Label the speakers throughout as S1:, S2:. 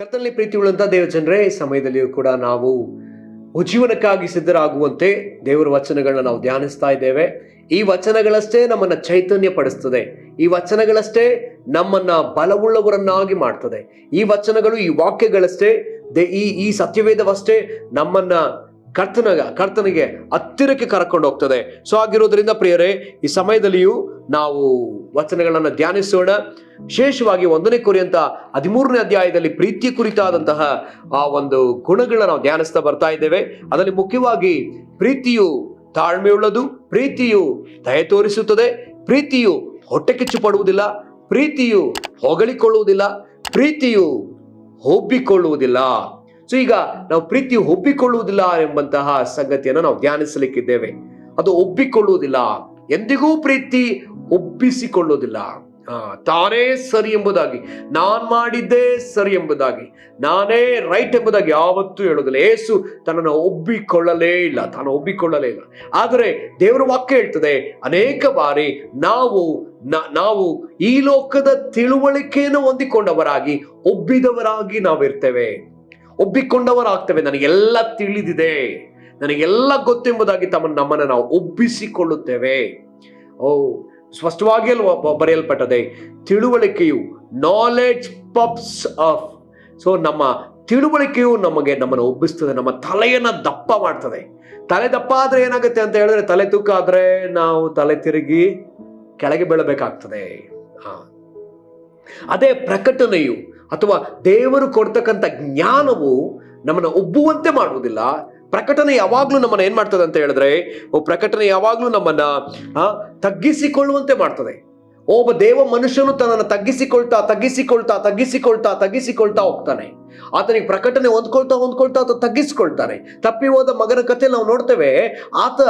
S1: ಕರ್ತನಲ್ಲಿ ಪ್ರೀತಿ ಉಳ್ಳಂತ ದೇವ ಜನರೇ, ಈ ಸಮಯದಲ್ಲಿಯೂ ಕೂಡ ನಾವು ಉಜ್ಜೀವನಕ್ಕಾಗಿ ಸಿದ್ಧರಾಗುವಂತೆ ದೇವರ ವಚನಗಳನ್ನ ನಾವು ಧ್ಯಾನಿಸ್ತಾ ಇದ್ದೇವೆ. ಈ ವಚನಗಳಷ್ಟೇ ನಮ್ಮನ್ನ ಚೈತನ್ಯ ಪಡಿಸ್ತದೆ. ಈ ವಚನಗಳಷ್ಟೇ ನಮ್ಮನ್ನ ಬಲವುಳ್ಳವರನ್ನಾಗಿ ಮಾಡ್ತದೆ. ಈ ವಚನಗಳು, ಈ ವಾಕ್ಯಗಳಷ್ಟೇ, ಈ ಸತ್ಯವೇದವಷ್ಟೇ ನಮ್ಮನ್ನ ಕರ್ತನಿಗೆ ಹತ್ತಿರಕ್ಕೆ ಕರ್ಕೊಂಡು ಹೋಗ್ತದೆ. ಸೊ ಆಗಿರೋದ್ರಿಂದ ಪ್ರಿಯರೇ, ಈ ಸಮಯದಲ್ಲಿಯೂ ನಾವು ವಚನಗಳನ್ನು ಧ್ಯಾನಿಸೋಣ. ವಿಶೇಷವಾಗಿ 1 ಕೊರಿಂಥ 13ನೇ ಅಧ್ಯಾಯದಲ್ಲಿ ಪ್ರೀತಿ ಕುರಿತಾದಂತಹ ಆ ಒಂದು ಗುಣಗಳನ್ನ ನಾವು ಧ್ಯಾನಿಸ್ತಾ ಬರ್ತಾ ಇದ್ದೇವೆ. ಅದರಲ್ಲಿ ಮುಖ್ಯವಾಗಿ ಪ್ರೀತಿಯು ತಾಳ್ಮೆಯುಳ್ಳದು, ಪ್ರೀತಿಯು ದಯೆ ತೋರಿಸುತ್ತದೆ, ಪ್ರೀತಿಯು ಹೊಟ್ಟೆ ಕಿಚ್ಚು ಪಡುವುದಿಲ್ಲ, ಪ್ರೀತಿಯು ಹೊಗಳಿಕೊಳ್ಳುವುದಿಲ್ಲ, ಪ್ರೀತಿಯು ಒಬ್ಬಿಕೊಳ್ಳುವುದಿಲ್ಲ. ಸೊ ಈಗ ನಾವು ಪ್ರೀತಿಯು ಒಬ್ಬಿಕೊಳ್ಳುವುದಿಲ್ಲ ಎಂಬಂತಹ ಸಂಗತಿಯನ್ನು ನಾವು ಧ್ಯಾನಿಸಲಿಕ್ಕಿದ್ದೇವೆ. ಅದು ಒಬ್ಬಿಕೊಳ್ಳುವುದಿಲ್ಲ. ಎಂದಿಗೂ ಪ್ರೀತಿ ಒಬ್ಬಿಸಿಕೊಳ್ಳುವುದಿಲ್ಲ. ತಾನೇ ಸರಿ ಎಂಬುದಾಗಿ, ನಾನ್ ಮಾಡಿದ್ದೇ ಸರಿ ಎಂಬುದಾಗಿ, ನಾನೇ ರೈಟ್ ಎಂಬುದಾಗಿ ಯಾವತ್ತೂ ಹೇಳೋದಿಲ್ಲ. ಯೇಸು ತನ್ನನ್ನು ಒಬ್ಬಿಕೊಳ್ಳಲೇ ಇಲ್ಲ, ತಾನು ಒಬ್ಬಿಕೊಳ್ಳಲೇ ಇಲ್ಲ. ಆದರೆ ದೇವರ ವಾಕ್ಯ ಹೇಳ್ತದೆ, ಅನೇಕ ಬಾರಿ ನಾವು ಈ ಲೋಕದ ತಿಳುವಳಿಕೆಯನ್ನು ಹೊಂದಿಕೊಂಡವರಾಗಿ ಒಬ್ಬಿದವರಾಗಿ ನಾವಿರ್ತೇವೆ, ಒಬ್ಬಿಕೊಂಡವರಾಗ್ತೇವೆ. ನನಗೆಲ್ಲ ತಿಳಿದಿದೆ, ನನಗೆಲ್ಲ ಗೊತ್ತೆಂಬುದಾಗಿ ನಮ್ಮನ್ನು ನಾವು ಒಬ್ಬಿಸಿಕೊಳ್ಳುತ್ತೇವೆ. ಸ್ಪಷ್ಟವಾಗಿ ಬರೆಯಲ್ಪಟ್ಟದೆ, ತಿಳುವಳಿಕೆಯು ನಾಲೆಡ್ಜ್ ಪಫ್ಸ್ ಅಪ್. ಸೊ ನಮ್ಮ ತಿಳುವಳಿಕೆಯು ನಮ್ಮನ್ನು ಒಬ್ಬಿಸ್ತದೆ, ನಮ್ಮ ತಲೆಯನ್ನ ದಪ್ಪ ಮಾಡ್ತದೆ. ತಲೆ ದಪ್ಪ ಆದ್ರೆ ಏನಾಗುತ್ತೆ ಅಂತ ಹೇಳಿದ್ರೆ, ತಲೆ ತೂಕ ಆದ್ರೆ ನಾವು ತಲೆ ತಿರುಗಿ ಕೆಳಗೆ ಬೀಳಬೇಕಾಗ್ತದೆ. ಅದೇ ಪ್ರಕಟಣೆಯು ಅಥವಾ ದೇವರು ಕೊಡ್ತಕ್ಕಂಥ ಜ್ಞಾನವು ನಮ್ಮನ್ನು ಒಬ್ಬುವಂತೆ ಮಾಡುವುದಿಲ್ಲ. ಪ್ರಕಟಣೆ ಯಾವಾಗ್ಲೂ ನಮ್ಮನ್ನ ಏನ್ ಮಾಡ್ತದೆ ಅಂತ ಹೇಳಿದ್ರೆ, ಪ್ರಕಟಣೆ ಯಾವಾಗ್ಲೂ ನಮ್ಮನ್ನ ತಗ್ಗಿಸಿಕೊಳ್ಳುವಂತೆ ಮಾಡ್ತದೆ. ಒಬ್ಬ ದೇವ ಮನುಷ್ಯನು ತನ್ನನ್ನು ತಗ್ಗಿಸಿಕೊಳ್ತಾ ಹೋಗ್ತಾನೆ. ಆತನಿಗೆ ಪ್ರಕಟಣೆ ಹೊಂದ್ಕೊಳ್ತಾ ಆತ ತಗ್ಗಿಸಿಕೊಳ್ತಾನೆ. ತಪ್ಪಿ ಹೋದ ಮಗನ ಕಥೆ ನಾವು ನೋಡ್ತೇವೆ. ಆತ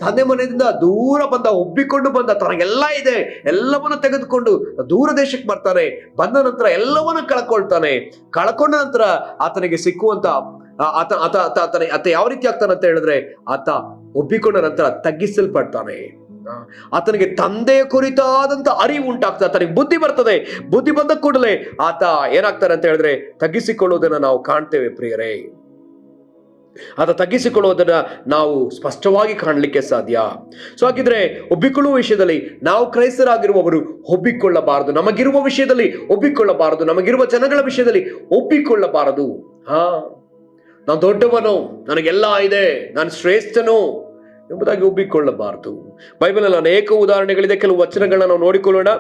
S1: ತಂದೆ ಮನೆಯಿಂದ ದೂರ ಒಬ್ಬಿಕೊಂಡು ಬಂದ, ತನಗೆಲ್ಲ ಇದೆ ಎಲ್ಲವನ್ನ ತೆಗೆದುಕೊಂಡು ದೂರ ದೇಶಕ್ಕೆ ಬರ್ತಾನೆ. ಬಂದ ನಂತರ ಎಲ್ಲವನ್ನ ಕಳ್ಕೊಂಡ ನಂತರ ಆತನಿಗೆ ಸಿಕ್ಕುವಂತ ಆತ ಯಾವ ರೀತಿ ಆಗ್ತಾನೆ ಅಂತ ಹೇಳಿದ್ರೆ, ಆತ ಒಬ್ಬಿಕೊಂಡ ನಂತರ ತಗ್ಗಿಸಲ್ಪಡ್ತಾನೆ. ಆತನಿಗೆ ತಂದೆಯ ಕುರಿತಾದಂತ ಅರಿವು ಉಂಟಾಗ್ತದೆ, ಆತನಿಗೆ ಬುದ್ಧಿ ಬರ್ತದೆ. ಬುದ್ಧಿ ಬಂದ ಕೂಡಲೇ ಆತ ಏನಾಗ್ತಾನೆ ಅಂತ ಹೇಳಿದ್ರೆ, ತಗ್ಗಿಸಿಕೊಳ್ಳುವುದನ್ನ ನಾವು ಕಾಣ್ತೇವೆ ಪ್ರಿಯರೇ. ಆತ ತಗ್ಗಿಸಿಕೊಳ್ಳುವುದನ್ನ ನಾವು ಸ್ಪಷ್ಟವಾಗಿ ಕಾಣಲಿಕ್ಕೆ ಸಾಧ್ಯ. ಸೊ ಹಾಗಿದ್ರೆ ಒಬ್ಬಿಕೊಳ್ಳುವ ವಿಷಯದಲ್ಲಿ ನಾವು ಕ್ರೈಸ್ತರಾಗಿರುವವರು ಒಬ್ಬಿಕೊಳ್ಳಬಾರದು. ನಮಗಿರುವ ವಿಷಯದಲ್ಲಿ ಒಬ್ಬಿಕೊಳ್ಳಬಾರದು. ನಮಗಿರುವ ಜನಗಳ ವಿಷಯದಲ್ಲಿ ಒಬ್ಬಿಕೊಳ್ಳಬಾರದು. ನಾನು ದೊಡ್ಡವನು, ನನಗೆಲ್ಲ ಇದೆ, ನಾನು ಶ್ರೇಷ್ಠನು ಎಂಬುದಾಗಿ ಒಬ್ಬಿಕೊಳ್ಳಬಾರದು. ಬೈಬಲಲ್ಲಿ ಅನೇಕ ಉದಾಹರಣೆಗಳಿದೆ. ಕೆಲವು ವಚನಗಳನ್ನ ನಾವು ನೋಡಿಕೊಳ್ಳೋಣ.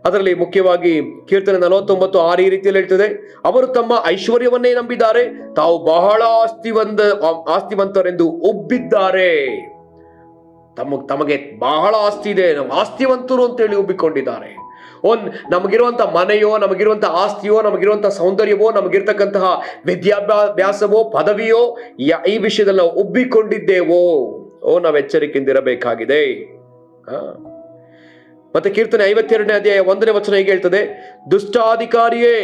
S1: ಅದರಲ್ಲಿ ಮುಖ್ಯವಾಗಿ ಕೀರ್ತನೆ 49:6 ಈ ರೀತಿಯಲ್ಲಿ ಹೇಳ್ತದೆ, ಅವರು ತಮ್ಮ ಐಶ್ವರ್ಯವನ್ನೇ ನಂಬಿದ್ದಾರೆ, ತಾವು ಬಹಳ ಆಸ್ತಿವಂತರೆಂದು ಒಬ್ಬಿದ್ದಾರೆ. ತಮಗೆ ಬಹಳ ಆಸ್ತಿ ಇದೆ, ನಾವು ಆಸ್ತಿವಂತರು ಅಂತೇಳಿ ಒಬ್ಬಿಕೊಂಡಿದ್ದಾರೆ. ನಮಗಿರುವಂತಹ ಮನೆಯೋ, ನಮಗಿರುವಂತಹ ಆಸ್ತಿಯೋ, ನಮಗಿರುವಂತಹ ಸೌಂದರ್ಯವೋ, ನಮಗಿರ್ತಕ್ಕಂತಹ ವಿದ್ಯಾಭ್ಯಾಸವೋ, ಪದವಿಯೋ, ಈ ವಿಷಯದಲ್ಲಿ ನಾವು ಒಬ್ಬಿಕೊಂಡಿದ್ದೇವೋ ನಾವು ಎಚ್ಚರಿಕೆಯಿಂದಿರಬೇಕಾಗಿದೆ. ಮತ್ತೆ ಕೀರ್ತನೆ 52ನೇ ಅಧ್ಯಾಯ 1ನೇ ವಚನ ಹೀಗೆ ಹೇಳ್ತದೆ, ದುಷ್ಟಾಧಿಕಾರಿಯೇ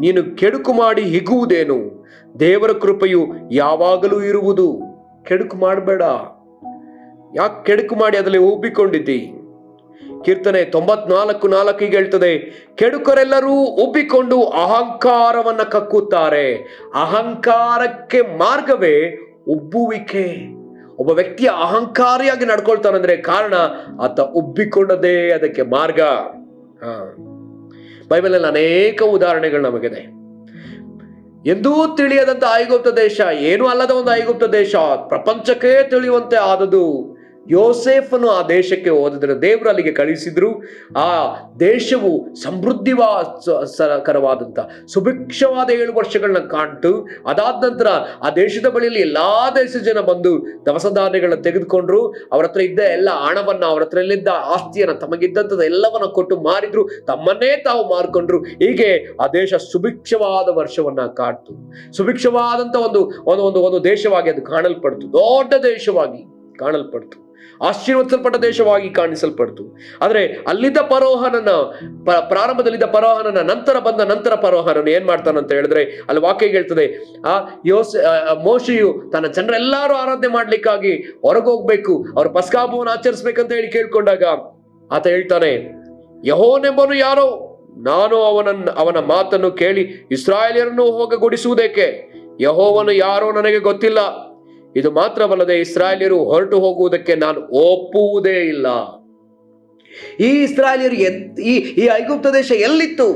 S1: ನೀನು ಕೆಡುಕು ಮಾಡಿ ಹಿಗುವುದೇನು, ದೇವರ ಕೃಪೆಯು ಯಾವಾಗಲೂ ಇರುವುದು. ಕೆಡುಕು ಮಾಡಬೇಡ. ಯಾಕೆ ಕೆಡುಕು ಮಾಡಿ ಅದರಲ್ಲಿ ಒಬ್ಬಿಕೊಂಡಿದ್ದಿ? ಕೀರ್ತನೆ 94:4 ಹೀಗೆ ಹೇಳ್ತದೆ, ಕೆಡುಕರೆಲ್ಲರೂ ಒಬ್ಬಿಕೊಂಡು ಅಹಂಕಾರವನ್ನ ಕಕ್ಕುತ್ತಾರೆ. ಅಹಂಕಾರಕ್ಕೆ ಮಾರ್ಗವೇ ಒಬ್ಬುವಿಕೆ. ಒಬ್ಬ ವ್ಯಕ್ತಿಯ ಅಹಂಕಾರಿಯಾಗಿ ನಡ್ಕೊಳ್ತಾನಂದ್ರೆ ಕಾರಣ ಆತ ಒಬ್ಬಿಕೊಂಡದೇ ಅದಕ್ಕೆ ಮಾರ್ಗ. ಬೈಬಲಲ್ಲಿ ಅನೇಕ ಉದಾಹರಣೆಗಳು ನಮಗಿದೆ. ಎಂದೂ ತಿಳಿಯದಂತ ಐಗುಪ್ತ ದೇಶ, ಏನೂ ಅಲ್ಲದ ಒಂದು ಐಗುಪ್ತ ದೇಶ ಪ್ರಪಂಚಕ್ಕೆ ತಿಳಿಯುವಂತೆ ಆದದು. ಯೋಸೇಫನು ಆ ದೇಶಕ್ಕೆ ಹೋದಿದ್ರೆ, ದೇವರು ಅಲ್ಲಿಗೆ ಕಳಿಸಿದ್ರು. ಆ ದೇಶವು ಸಮೃದ್ಧಿಕರವಾದಂತ ಸುಭಿಕ್ಷವಾದ 7 ವರ್ಷಗಳನ್ನ ಕಾಣ್ತು. ಅದಾದ ನಂತರ ಆ ದೇಶದ ಬಳಿಯಲ್ಲಿ ಎಲ್ಲಾ ದೇಶದ ಜನ ಬಂದು ದವಸ ಧಾನ್ಯಗಳನ್ನ ತೆಗೆದುಕೊಂಡ್ರು. ಅವ್ರ ಹತ್ರ ಇದ್ದ ಎಲ್ಲ ಹಣವನ್ನ, ಅವ್ರ ಹತ್ರ ಇದ್ದ ಆಸ್ತಿಯನ್ನ, ತಮಗಿದ್ದಂಥದ್ದು ಎಲ್ಲವನ್ನ ಕೊಟ್ಟು ಮಾರಿದ್ರು, ತಮ್ಮನ್ನೇ ತಾವು ಮಾರ್ಕೊಂಡ್ರು. ಹೀಗೆ ಆ ದೇಶ ಸುಭಿಕ್ಷವಾದ ವರ್ಷವನ್ನ ಕಾಡ್ತು. ಸುಭಿಕ್ಷವಾದಂತ ಒಂದು ದೇಶವಾಗಿ ಅದು ಕಾಣಲ್ಪಡ್ತು. ದೊಡ್ಡ ದೇಶವಾಗಿ ಕಾಣಲ್ಪಡ್ತು. ಆಶೀರ್ವದಿಸಲ್ಪಟ್ಟ ದೇಶವಾಗಿ ಕಾಣಿಸಲ್ಪಡ್ತು. ಆದ್ರೆ ಅಲ್ಲಿದ್ದ ಪ್ರಾರಂಭದಲ್ಲಿದ್ದ ಫರೋಹನನ ನಂತರ ಫರೋಹನನು ಏನ್ ಮಾಡ್ತಾನಂತ ಹೇಳಿದ್ರೆ, ಅಲ್ಲಿ ವಾಕ್ಯ ಹೇಳ್ತದೆ, ಮೋಶೆಯು ತನ್ನ ಜನರೆಲ್ಲರೂ ಆರಾಧನೆ ಮಾಡ್ಲಿಕ್ಕಾಗಿ ಹೊರಗೋಗ್ಬೇಕು, ಅವ್ರ ಪಸ್ಕಾಹಬ್ಬವನ್ನು ಆಚರಿಸ್ಬೇಕಂತ ಹೇಳಿ ಕೇಳ್ಕೊಂಡಾಗ ಆತ ಹೇಳ್ತಾನೆ, ಯೆಹೋವನೆಂಬನು ಯಾರೋ, ನಾನು ಅವನ ಮಾತನ್ನು ಕೇಳಿ ಇಸ್ರಾಯೇಲ್ಯರನ್ನು ಹೋಗಗೊಡಿಸುವುದೇಕೆ? ಯೆಹೋವನು ಯಾರೋ ನನಗೆ ಗೊತ್ತಿಲ್ಲ. ಇದು ಮಾತ್ರವಲ್ಲದೆ ಇಸ್ರಾಯೇಲ್ಯರು ಹೊರಟು ಹೋಗುವುದಕ್ಕೆ ನಾನು ಒಪ್ಪುವುದೇ ಇಲ್ಲ. ಈ ಇಸ್ರಾಯೇಲ್ಯರು ಈ ಐಗುಪ್ತ ದೇಶ ಎಲ್ಲಿತ್ತು?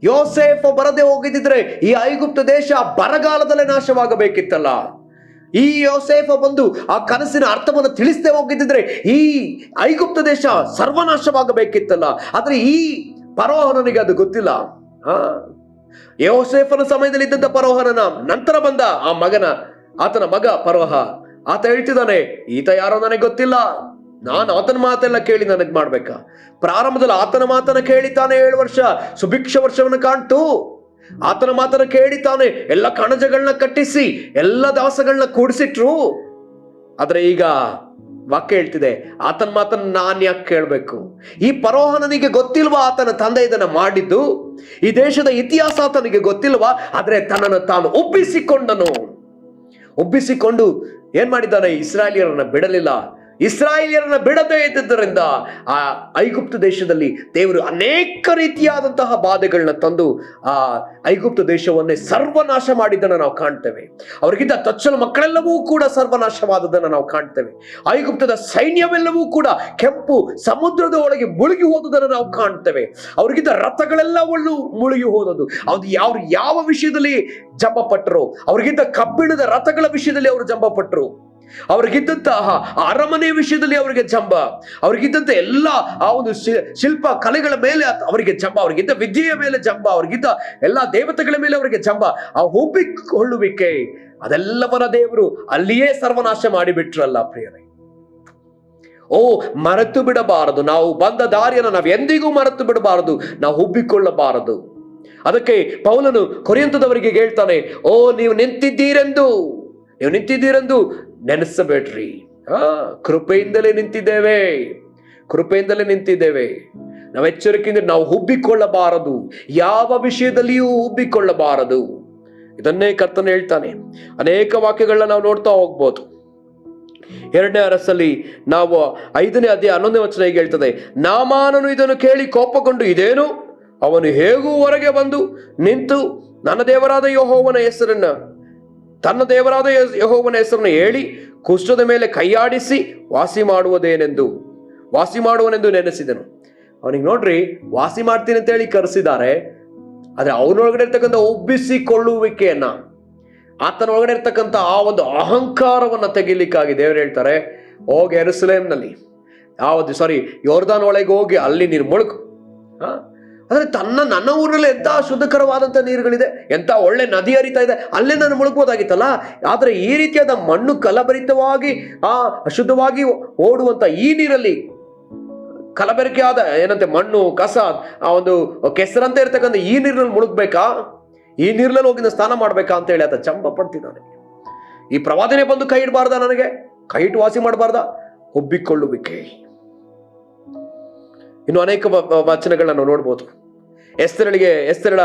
S1: ಯೋಸೇಫ ಬರದೆ ಹೋಗಿದ್ದಿದ್ರೆ ಈ ಐಗುಪ್ತ ದೇಶ ಬರಗಾಲದಲ್ಲೇ ನಾಶವಾಗಬೇಕಿತ್ತಲ್ಲ. ಈ ಯೋಸೇಫ ಬಂದು ಆ ಕನಸಿನ ಅರ್ಥವನ್ನು ತಿಳಿಸದೆ ಹೋಗಿದ್ದಿದ್ರೆ ಈ ಐಗುಪ್ತ ದೇಶ ಸರ್ವನಾಶವಾಗಬೇಕಿತ್ತಲ್ಲ. ಆದ್ರೆ ಈ ಫರೋಹನಿಗೆ ಅದು ಗೊತ್ತಿಲ್ಲ. ಯೋಸೇಫನ ಸಮಯದಲ್ಲಿ ಇದ್ದಂತ ಫರೋಹನ ನಂತರ ಬಂದ ಆತನ ಮಗ ಫರೋಹ, ಆತ ಹೇಳ್ತಿದ್ದಾನೆ, ಈತ ಯಾರೋ ನನಗೆ ಗೊತ್ತಿಲ್ಲ, ನಾನು ಆತನ ಮಾತೆಲ್ಲ ಕೇಳಿ ನನಗೆ ಮಾಡ್ಬೇಕಾ? ಪ್ರಾರಂಭದಲ್ಲಿ ಆತನ ಮಾತನ್ನ ಕೇಳಿ ತಾನೆ 7 ವರ್ಷ ಸುಭಿಕ್ಷ ವರ್ಷವನ್ನು ಕಾಣ್ತು. ಆತನ ಮಾತನ್ನ ಕೇಳಿ ತಾನೆ ಎಲ್ಲ ಕಣಜಗಳನ್ನ ಕಟ್ಟಿಸಿ ಎಲ್ಲ ದಾಸಗಳನ್ನ ಕೂಡಿಸಿಟ್ರು. ಆದ್ರೆ ಈಗ ವಾಕ್ಯ ಹೇಳ್ತಿದೆ, ಆತನ ಮಾತನ್ನ ನಾನ್ ಯಾಕೆ ಕೇಳ್ಬೇಕು? ಈ ಫರೋಹನಿಗೆ ಗೊತ್ತಿಲ್ವಾ ಆತನ ತಂದೆ ಇದನ್ನ ಮಾಡಿದ್ದು? ಈ ದೇಶದ ಇತಿಹಾಸ ಆತನಿಗೆ ಗೊತ್ತಿಲ್ವಾ? ಆದ್ರೆ ತನ್ನನ್ನು ತಾನು ಒಪ್ಪಿಸಿಕೊಂಡು ಏನ್ ಮಾಡಿದ್ದಾನೆ? ಇಸ್ರಾಯೇಲ್ಯರನ್ನ ಬಿಡಲಿಲ್ಲ. ಇಸ್ರಾಯೇಲ್ಯರನ್ನ ಬಿಡದೇ ಇದ್ದುದರಿಂದ ಆ ಐಗುಪ್ತ ದೇಶದಲ್ಲಿ ದೇವರು ಅನೇಕ ರೀತಿಯಾದಂತಹ ಬಾಧೆಗಳನ್ನ ತಂದು ಆ ಐಗುಪ್ತ ದೇಶವನ್ನೇ ಸರ್ವನಾಶ ಮಾಡಿದ್ದನ್ನು ನಾವು ಕಾಣ್ತೇವೆ. ಅವ್ರಿಗಿದ್ದ ಚೊಚ್ಚಲ ಮಕ್ಕಳೆಲ್ಲವೂ ಕೂಡ ಸರ್ವನಾಶವಾದದನ್ನು ನಾವು ಕಾಣ್ತೇವೆ. ಐಗುಪ್ತದ ಸೈನ್ಯವೆಲ್ಲವೂ ಕೂಡ ಕೆಂಪು ಸಮುದ್ರದ ಒಳಗೆ ಮುಳುಗಿ ಹೋದುದನ್ನು ನಾವು ಕಾಣ್ತೇವೆ. ಅವ್ರಿಗಿದ್ದ ರಥಗಳೆಲ್ಲವೂ ಮುಳುಗಿ ಹೋದದ್ದು. ಅವ್ರು ಯಾವ ವಿಷಯದಲ್ಲಿ ಜಂಬ ಪಟ್ಟರು? ಅವ್ರಿಗಿದ್ದ ಕಬ್ಬಿಣದ ರಥಗಳ ವಿಷಯದಲ್ಲಿ ಅವರು ಜಂಬ ಪಟ್ಟರು. ಅವ್ರಿಗಿದ್ದಂತಹ ಅರಮನೆ ವಿಷಯದಲ್ಲಿ ಅವರಿಗೆ ಜಂಬ, ಅವ್ರಿಗಿದ್ದಂತ ಎಲ್ಲ ಆ ಒಂದು ಶಿಲ್ಪ ಕಲೆಗಳ ಮೇಲೆ ಅವರಿಗೆ ಜಂಬ, ಅವ್ರಿಗಿದ್ದ ವಿದ್ಯೆಯ ಮೇಲೆ ಜಂಬ, ಅವ್ರಿಗಿದ್ದ ಎಲ್ಲ ದೇವತೆಗಳ ಮೇಲೆ ಅವರಿಗೆ ಜಂಬ. ಆ ಒಪ್ಪಿಕೊಳ್ಳುವಿಕೆ ಅದೆಲ್ಲವರ ದೇವರು ಅಲ್ಲಿಯೇ ಸರ್ವನಾಶ ಮಾಡಿಬಿಟ್ರಲ್ಲ ಪ್ರಿಯರೇ. ಮರೆತು ಬಿಡಬಾರದು. ನಾವು ಬಂದ ದಾರಿಯನ್ನು ನಾವು ಎಂದಿಗೂ ಮರೆತು ಬಿಡಬಾರದು. ನಾವು ಒಪ್ಪಿಕೊಳ್ಳಬಾರದು. ಅದಕ್ಕೆ ಪೌಲನು ಕೊರಿಂಥದವರಿಗೆ ಹೇಳ್ತಾನೆ, ನೀವು ನಿಂತಿದ್ದೀರೆಂದು ನೆನೆಸಬೇಡ್ರಿ. ಕೃಪೆಯಿಂದಲೇ ನಿಂತಿದ್ದೇವೆ. ನಾವು ಎಚ್ಚರಿಕೆಯಿಂದ ನಾವು ಉಬ್ಬಿಕೊಳ್ಳಬಾರದು, ಯಾವ ವಿಷಯದಲ್ಲಿಯೂ ಉಬ್ಬಿಕೊಳ್ಳಬಾರದು. ಇದನ್ನೇ ಕರ್ತನು ಹೇಳ್ತಾನೆ. ಅನೇಕ ವಾಕ್ಯಗಳನ್ನ ನಾವು ನೋಡ್ತಾ ಹೋಗ್ಬೋದು. 2ನೇ ಅರಸಲ್ಲಿ ನಾವು 5ನೇ ಅಧ್ಯಾಯ 11ನೇ ವಚನ ಹೀಗೆ ಹೇಳ್ತದೆ, ನಾಮಾನನು ಇದನ್ನು ಕೇಳಿ ಕೋಪಗೊಂಡು, ಇದೇನು? ಅವನು ಹೇಗೂ ಹೊರಗೆ ಬಂದು ನಿಂತು ತನ್ನ ದೇವರಾದ ಯೆಹೋವನ ಹೆಸರನ್ನು ಹೇಳಿ ಕುಷ್ಠದ ಮೇಲೆ ಕೈಯಾಡಿಸಿ ವಾಸಿ ಮಾಡುವನೆಂದು ನೆನೆಸಿದನು. ಅವನಿಗೆ ನೋಡ್ರಿ, ವಾಸಿ ಮಾಡ್ತೀನಿ ಅಂತ ಹೇಳಿ ಕರೆಸಿದ್ದಾರೆ. ಆದ್ರೆ ಅವನೊಳಗಡೆ ಇರ್ತಕ್ಕಂಥ ಒಬ್ಬಿಸಿಕೊಳ್ಳುವಿಕೆಯನ್ನ, ಆತನ ಒಳಗಡೆ ಇರ್ತಕ್ಕಂಥ ಆ ಒಂದು ಅಹಂಕಾರವನ್ನ ತೆಗಿಲಿಕ್ಕಾಗಿ ದೇವರು ಹೇಳ್ತಾರೆ, ಹೋಗಿ ಯೆರೂಸಲೇಮ್ನಲ್ಲಿ ಯೋರ್ದಾನ್ ಒಳಗೆ ಹೋಗಿ ಅಲ್ಲಿ ನೀನು ಮುಳುಗು. ಅಂದ್ರೆ ನನ್ನ ಊರಲ್ಲಿ ಎಂತ ಶುದ್ಧಕರವಾದಂತ ನೀರುಗಳಿದೆ, ಎಂತ ಒಳ್ಳೆ ನದಿ ಹರಿತಾ ಇದೆ, ಅಲ್ಲೇ ನಾನು ಮುಳುಗ್ಬೋದಾಗಿತ್ತಲ್ಲ. ಆದ್ರೆ ಈ ರೀತಿಯಾದ ಮಣ್ಣು ಕಲಬರಿತವಾಗಿ ಅಶುದ್ಧವಾಗಿ ಓಡುವಂತ ಈ ನೀರಲ್ಲಿ, ಕಲಬೆರಕೆ ಆದ ಮಣ್ಣು ಕಸ ಆ ಒಂದು ಕೆಸರಂತ ಇರ್ತಕ್ಕಂಥ ಈ ನೀರಿನಲ್ಲಿ ಮುಳುಗ್ಬೇಕಾ? ಈ ನೀರಿನಲ್ಲಿ ಹೋಗಿ ಸ್ನಾನ ಮಾಡ್ಬೇಕಾ ಅಂತ ಹೇಳಿ ಆತ ಚಂಬ ಪಡ್ತಿದ್ದಾನೆ. ಈ ಪ್ರವಾದನೆ ಬಂದು ಕೈ ಇಡಬಾರ್ದ? ನನಗೆ ಕೈ ಇಟ್ಟು ವಾಸಿ ಮಾಡಬಾರ್ದ? ಒಬ್ಬಿಕೊಳ್ಳುವಿಕೆ. ಇನ್ನು ಅನೇಕ ವಚನಗಳನ್ನ ನಾವು ನೋಡ್ಬೋದು. ಎಸ್ತೇರಳ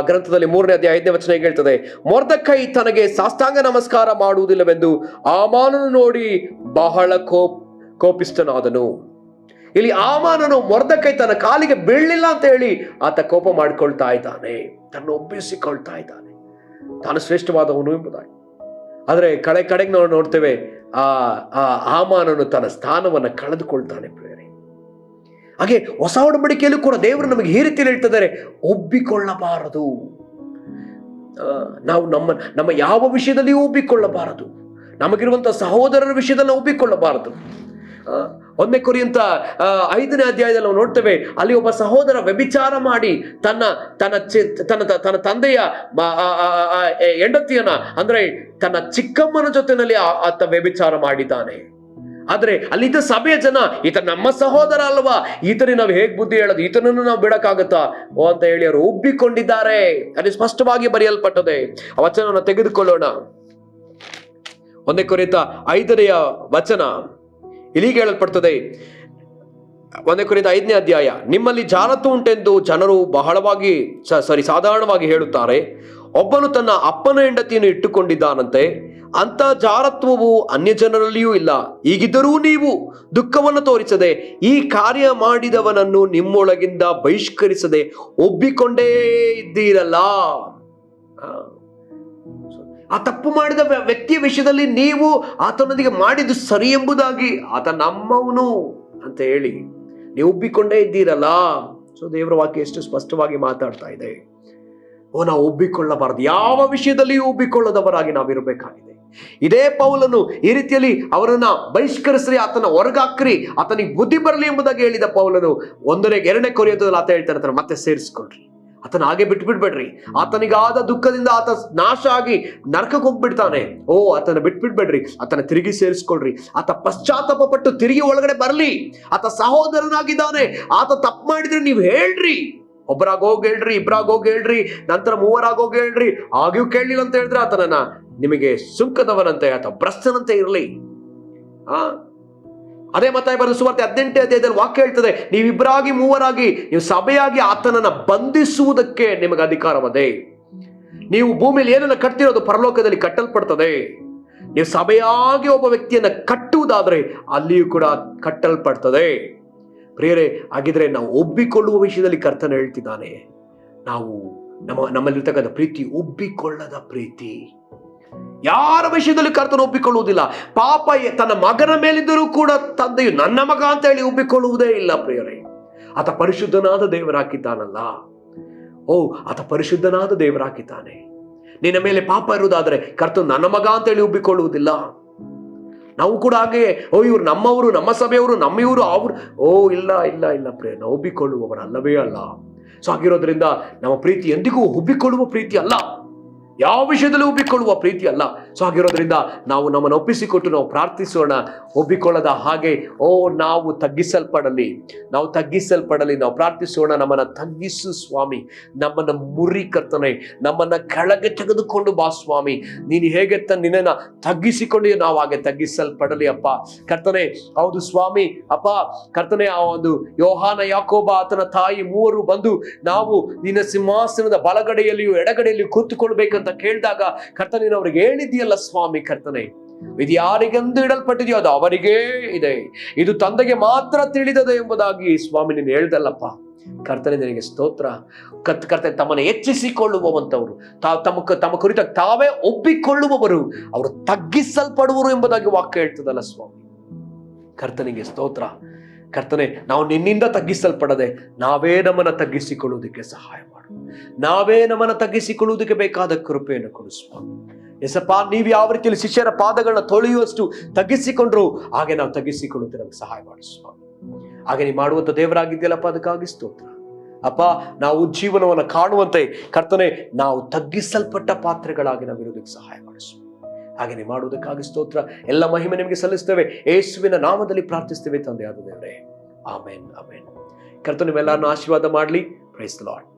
S1: ಗ್ರಂಥದಲ್ಲಿ 3ನೇ ಅಧ್ಯಾಯ 5ನೇ ವಚನ ಹೇಳ್ತದೆ, ಮೊರ್ದೆಕೈ ತನಗೆ ಸಾಷ್ಟಾಂಗ ನಮಸ್ಕಾರ ಮಾಡುವುದಿಲ್ಲವೆಂದು ಹಾಮಾನನು ನೋಡಿ ಬಹಳ ಕೋಪಿಷ್ಠನಾದನು. ಇಲ್ಲಿ ಹಾಮಾನನು ಮೊರ್ದೆಕೈ ತನ್ನ ಕಾಲಿಗೆ ಬೀಳಲಿಲ್ಲ ಅಂತ ಹೇಳಿ ಆತ ಕೋಪ ಮಾಡಿಕೊಳ್ತಾ ಇದ್ದಾನೆ, ತನ್ನ ಒಬ್ಬಿಸಿಕೊಳ್ತಾ ಇದ್ದಾನೆ, ತಾನು ಶ್ರೇಷ್ಠವಾದವನು ಎಂಬುದಾಗಿ. ಆದ್ರೆ ಕಡೆಗೆ ನಾವು ನೋಡ್ತೇವೆ, ಆ ಹಾಮಾನನು ತನ್ನ ಸ್ಥಾನವನ್ನ ಕಳೆದುಕೊಳ್ತಾನೆ ಪ್ರಿಯರೇ. ಹಾಗೆ ಹೊಸ ಒಡಂಬಡಿಕೆಯಲ್ಲೂ ಕೂಡ ದೇವರು ನಮಗೆ ಈ ರೀತಿಯಲ್ಲಿ ಹೇಳ್ತಿದ್ದಾರೆ, ಒಬ್ಬಿಕೊಳ್ಳಬಾರದು. ನಾವು ನಮ್ಮ ಯಾವ ವಿಷಯದಲ್ಲಿಯೂ ಒಬ್ಬಿಕೊಳ್ಳಬಾರದು. ನಮಗಿರುವಂತಹ ಸಹೋದರರ ವಿಷಯದಲ್ಲಿ ನಾವು ಒಬ್ಬಿಕೊಳ್ಳಬಾರದು. 1ನೇ ಕೊರಿಂಥ 5ನೇ ಅಧ್ಯಾಯದಲ್ಲಿ ನಾವು ನೋಡ್ತೇವೆ, ಅಲ್ಲಿ ಒಬ್ಬ ಸಹೋದರ ವ್ಯಭಿಚಾರ ಮಾಡಿ ತನ್ನ ತಂದೆಯ ಹೆಂಡತಿಯನ್ನ, ಅಂದ್ರೆ ತನ್ನ ಚಿಕ್ಕಮ್ಮನ ಜೊತೆನಲ್ಲಿ ಆತ ವ್ಯಭಿಚಾರ ಮಾಡಿದ್ದಾನೆ. ಆದ್ರೆ ಅಲ್ಲಿದ್ದ ಸಭೆಯ ಜನ, ಈತ ನಮ್ಮ ಸಹೋದರ ಅಲ್ವಾ, ಈತನಿಗೆ ನಾವು ಹೇಗ್ ಬುದ್ಧಿ ಹೇಳೋದು, ಈತನನ್ನು ನಾವು ಬಿಡಕ್ಕಾಗತ್ತಾ ಅಂತ ಹೇಳಿ ಅವರು ಒಬ್ಬಿಕೊಂಡಿದ್ದಾರೆ. ಅಲ್ಲಿ ಸ್ಪಷ್ಟವಾಗಿ ಬರೆಯಲ್ಪಟ್ಟದೆ. ಆ ವಚನವನ್ನು ತೆಗೆದುಕೊಳ್ಳೋಣ. 1ನೇ ಕೊರಿಂಥ 5ನೇ ವಚನ ಇಲ್ಲಿಗೆ ಹೇಳಲ್ಪಡ್ತದೆ. 1ನೇ ಕೊರಿಂಥ 5ನೇ ಅಧ್ಯಾಯ, ನಿಮ್ಮಲ್ಲಿ ಜಾರತ್ವ ಉಂಟೆಂದು ಜನರು ಸಾಧಾರಣವಾಗಿ ಹೇಳುತ್ತಾರೆ. ಒಬ್ಬನು ತನ್ನ ಅಪ್ಪನ ಹೆಂಡತಿಯನ್ನು ಇಟ್ಟುಕೊಂಡಿದ್ದಾನಂತೆ, ಅಂತ ಜಾರತ್ವವು ಅನ್ಯ ಜನರಲ್ಲಿಯೂ ಇಲ್ಲ. ಹೀಗಿದ್ದರೂ ನೀವು ದುಃಖವನ್ನು ತೋರಿಸದೆ ಈ ಕಾರ್ಯ ಮಾಡಿದವನನ್ನು ನಿಮ್ಮೊಳಗಿಂದ ಬಹಿಷ್ಕರಿಸದೆ ಒಬ್ಬಿಕೊಂಡೇ ಇದ್ದೀರಲ್ಲ. ಆ ತಪ್ಪು ಮಾಡಿದ ವ್ಯಕ್ತಿಯ ವಿಷಯದಲ್ಲಿ ನೀವು ಆತನೊಂದಿಗೆ ಮಾಡಿದ್ದು ಸರಿ ಎಂಬುದಾಗಿ, ಆತ ನಮ್ಮವನು ಅಂತ ಹೇಳಿ ನೀವು ಒಬ್ಬಿಕೊಂಡೇ ಇದ್ದೀರಲ್ಲ. ಸೊ ದೇವರ ವಾಕ್ಯ ಎಷ್ಟು ಸ್ಪಷ್ಟವಾಗಿ ಮಾತಾಡ್ತಾ ಇದೆ. ನಾವು ಒಬ್ಬಿಕೊಳ್ಳಬಾರದು, ಯಾವ ವಿಷಯದಲ್ಲಿಯೂ ಒಬ್ಬಿಕೊಳ್ಳದವರಾಗಿ ನಾವಿರಬೇಕಾಗಿದೆ. ಇದೇ ಪೌಲನು ಈ ರೀತಿಯಲ್ಲಿ ಅವರನ್ನ ಬಹಿಷ್ಕರಿಸ್ರಿ, ಆತನ ಹೊರಗಾಕ್ರಿ, ಆತನಿಗೆ ಬುದ್ಧಿ ಬರಲಿ ಎಂಬುದಾಗಿ ಹೇಳಿದ ಪೌಲನು 2 ಕೊರಿಂಥದಲ್ಲಿ ಆತ ಹೇಳ್ತಾನೆ, ಮತ್ತೆ ಸೇರಿಸ್ಕೊಳ್ರಿ, ಆತನ ಹಾಗೆ ಬಿಟ್ಬಿಡ್ಬೇಡ್ರಿ. ಆತನಿಗಾದ ದುಃಖದಿಂದ ಆತ ನಾಶ ಆಗಿ ನರಕಕ್ಕೆ ಹೋಗ್ಬಿಡ್ತಾನೆ. ಆತನ ಬಿಟ್ಬಿಡ್ಬೇಡ್ರಿ, ಆತನ ತಿರುಗಿ ಸೇರಿಸ್ಕೊಳ್ರಿ. ಆತ ಪಶ್ಚಾತ್ತಾಪ ಪಟ್ಟು ತಿರುಗಿ ಒಳಗಡೆ ಬರಲಿ. ಆತ ಸಹೋದರನಾಗಿದ್ದಾನೆ. ಆತ ತಪ್ಪು ಮಾಡಿದ್ರೆ ನೀವು ಹೇಳ್ರಿ, ಒಬ್ಬರಾಗ ಹೋಗಿ ಹೇಳ್ರಿ, ಇಬ್ಬರಾಗ ಹೋಗಿ ಹೇಳ್ರಿ, ನಂತರ 3 ಹೋಗಿ ಹೇಳ್ರಿ. ಆಗಿಯೂ ಕೇಳಲಿಲ್ಲ ಅಂತ ಹೇಳಿದ್ರೆ ಆತನನ್ನ ನಿಮಗೆ ಸುಂಕದವನಂತೆ, ಆತ ಭ್ರಷ್ಟನಂತೆ ಇರಲಿ. ಅದೇ ಮತ್ತಾಯ ಬರೆದ ಸುವಾರ್ತೆ 18ನೇ ಅಧ್ಯಾಯದಲ್ಲಿ ವಾಕ್ಯ ಹೇಳ್ತದೆ, ನೀವಿಬ್ಬರಾಗಿ 3 ನೀವು ಸಭೆಯಾಗಿ ಆತನನ್ನ ಬಂಧಿಸುವುದಕ್ಕೆ ನಿಮಗೆ ಅಧಿಕಾರವದೆ. ನೀವು ಭೂಮಿಯಲ್ಲಿ ಏನನ್ನ ಕಟ್ತಿರೋದು ಪರಲೋಕದಲ್ಲಿ ಕಟ್ಟಲ್ಪಡ್ತದೆ. ನೀವು ಸಭೆಯಾಗಿ ಒಬ್ಬ ವ್ಯಕ್ತಿಯನ್ನ ಕಟ್ಟುವುದಾದ್ರೆ ಅಲ್ಲಿಯೂ ಕೂಡ ಕಟ್ಟಲ್ಪಡ್ತದೆ. ಪ್ರಿಯರೇ, ಹಾಗಿದ್ರೆ ನಾವು ಒಬ್ಬಿಕೊಳ್ಳುವ ವಿಷಯದಲ್ಲಿ ಕರ್ತನ ಹೇಳ್ತಿದ್ದಾನೆ, ನಾವು ನಮ್ಮಲ್ಲಿರ್ತಕ್ಕಂಥ ಪ್ರೀತಿ ಒಬ್ಬಿಕೊಳ್ಳದ ಪ್ರೀತಿ. ಯಾರ ವಿಷಯದಲ್ಲಿ ಕರ್ತನ ಒಪ್ಪಿಕೊಳ್ಳುವುದಿಲ್ಲ. ಪಾಪ ತನ್ನ ಮಗನ ಮೇಲಿದ್ದರೂ ಕೂಡ ತಂದೆಯು ನನ್ನ ಮಗ ಅಂತ ಹೇಳಿ ಒಪ್ಪಿಕೊಳ್ಳುವುದೇ ಇಲ್ಲ. ಪ್ರಿಯರೇ, ಆತ ಪರಿಶುದ್ಧನಾದ ದೇವರಾಕಿದ್ದಾನಲ್ಲ. ಆತ ಪರಿಶುದ್ಧನಾದ ದೇವರಾಕಿದ್ದಾನೆ. ನಿನ್ನ ಮೇಲೆ ಪಾಪ ಇರುವುದಾದ್ರೆ ಕರ್ತನು ನನ್ನ ಮಗ ಅಂತ ಹೇಳಿ ಒಪ್ಪಿಕೊಳ್ಳುವುದಿಲ್ಲ. ನಾವು ಕೂಡ ಹಾಗೆ ಇವ್ರು ನಮ್ಮವರು, ನಮ್ಮ ಸಭೆಯವರು, ನಮ್ಮಿವರು, ಅವರು ಇಲ್ಲ ಇಲ್ಲ ಇಲ್ಲ ಪ್ರಿಯ, ನಾವು ಒಪ್ಪಿಕೊಳ್ಳುವವರಲ್ಲವೇ ಅಲ್ಲ. ಸೊ ಆಗಿರೋದ್ರಿಂದ ನಮ್ಮ ಪ್ರೀತಿ ಎಂದಿಗೂ ಒಪ್ಪಿಕೊಳ್ಳುವ ಪ್ರೀತಿ ಅಲ್ಲ, ಯಾವ ವಿಷಯದಲ್ಲಿ ಒಪ್ಪಿಕೊಳ್ಳುವ ಪ್ರೀತಿ ಅಲ್ಲ. ಸೊ ಆಗಿರೋದ್ರಿಂದ ನಾವು ನಮ್ಮನ್ನು ಒಪ್ಪಿಸಿಕೊಟ್ಟು ನಾವು ಪ್ರಾರ್ಥಿಸೋಣ. ಒಪ್ಪಿಕೊಳ್ಳದ ಹಾಗೆ ನಾವು ತಗ್ಗಿಸಲ್ಪಡಲಿ, ನಾವು ಪ್ರಾರ್ಥಿಸೋಣ. ನಮ್ಮನ್ನ ತಗ್ಗಿಸು ಸ್ವಾಮಿ, ನಮ್ಮನ್ನ ಮುರಿ ಕರ್ತನೆ, ನಮ್ಮನ್ನ ಕೆಳಗೆ ತೆಗೆದುಕೊಂಡು ಬಾ ಸ್ವಾಮಿ. ನೀನು ಹೇಗೆ ನಿನ್ನನ್ನ ತಗ್ಗಿಸಿಕೊಂಡು ನಾವು ಹಾಗೆ ತಗ್ಗಿಸಲ್ಪಡಲಿ ಅಪ್ಪ ಕರ್ತನೆ. ಹೌದು ಸ್ವಾಮಿ ಅಪ್ಪ ಕರ್ತನೆ, ಆ ಒಂದು ಯೋಹಾನ, ಯಾಕೋಬ, ಆತನ ತಾಯಿ 3 ಬಂದು ನಾವು ನಿನ್ನ ಸಿಂಹಾಸನದ ಬಲಗಡೆಯಲ್ಲಿಯೂ ಎಡಗಡೆಯಲ್ಲಿಯೂ ಕೂತುಕೊಳ್ಬೇಕಂತ ಕೇಳಿದಾಗ ಕರ್ತನೆ ಅವ್ರಿಗೆ ಹೇಳಿದ್ಯಲ್ಲ ಸ್ವಾಮಿ ಕರ್ತನೆ, ಇದು ಯಾರಿಗೆಂದು ಇಡಲ್ಪಟ್ಟಿದೆಯೋ ಅದು ಅವರಿಗೇ ಇದೆ, ಇದು ತಂದೆಗೆ ಮಾತ್ರ ತಿಳಿದದೆ ಎಂಬುದಾಗಿ ಸ್ವಾಮಿ ನೀನು ಹೇಳ್ದಲ್ಲಪ್ಪ ಕರ್ತನೆ. ನಿನಗೆ ಸ್ತೋತ್ರ ಕರ್ತನೆ. ತಮ್ಮನ್ನು ಹೆಚ್ಚಿಸಿಕೊಳ್ಳುವಂತವರು, ತಮ್ಮ ಕುರಿತಾಗಿ ತಾವೇ ಒಪ್ಪಿಕೊಳ್ಳುವವರು, ಅವರು ತಗ್ಗಿಸಲ್ಪಡುವರು ಎಂಬುದಾಗಿ ವಾಕ್ಯ ಹೇಳ್ತದಲ್ಲ ಸ್ವಾಮಿ. ಕರ್ತನಿಗೆ ಸ್ತೋತ್ರ ಕರ್ತನೆ. ನಾವು ನಿನ್ನಿಂದ ತಗ್ಗಿಸಲ್ಪಡದೆ ನಾವೇ ನಮ್ಮನ್ನ ತಗ್ಗಿಸಿಕೊಳ್ಳುವುದಕ್ಕೆ ಸಹಾಯ ಮಾಡು. ನಾವೇ ನಮ್ಮನ್ನ ತಗ್ಗಿಸಿಕೊಳ್ಳುವುದಕ್ಕೆ ಬೇಕಾದ ಕೃಪೆಯನ್ನು ಕೊಡು ಸ್ವಾಮಿ. ಎಸಪ್ಪ, ನೀವು ಯಾವ ರೀತಿಯಲ್ಲಿ ಶಿಷ್ಯರ ಪಾದಗಳನ್ನ ತೊಳೆಯುವಷ್ಟು ತಗ್ಗಿಸಿಕೊಂಡ್ರು ಹಾಗೆ ನಾವು ತಗ್ಗಿಸಿಕೊಳ್ಳುತ್ತೆ ನಮ್ಗೆ ಸಹಾಯ ಮಾಡು ಸ್ವಾಮಿ. ಹಾಗೆ ನೀವು ಮಾಡುವಂತ ದೇವರಾಗಿದ್ಯಲ್ಲಪ್ಪ, ಅದಕ್ಕಾಗಿ ಸ್ತೋತ್ರ ಅಪ್ಪ. ನಾವು ಜೀವನವನ್ನು ಕಾಣುವಂತೆ ಕರ್ತನೆ, ನಾವು ತಗ್ಗಿಸಲ್ಪಟ್ಟ ಪಾತ್ರೆಗಳಾಗಿ ನಾವು ಇರೋದಕ್ಕೆ ಸಹಾಯ ಮಾಡಿಸುವ. ಹಾಗೆ ನೀವು ಮಾಡುವುದಕ್ಕಾಗಿ ಸ್ತೋತ್ರ. ಎಲ್ಲ ಮಹಿಮೆ ನಿಮಗೆ ಸಲ್ಲಿಸ್ತೇವೆ, ಯೇಸುವಿನ ನಾಮದಲ್ಲಿ ಪ್ರಾರ್ಥಿಸ್ತೇವೆ ತಂದೆಯಾದ ದೇವರೇ. ಆಮೇನ್ ಆಮೇನ್. ಕರ್ತನೆ ನಿಮ್ಮೆಲ್ಲರನ್ನು ಆಶೀರ್ವಾದ ಮಾಡಲಿ. Praise the lord.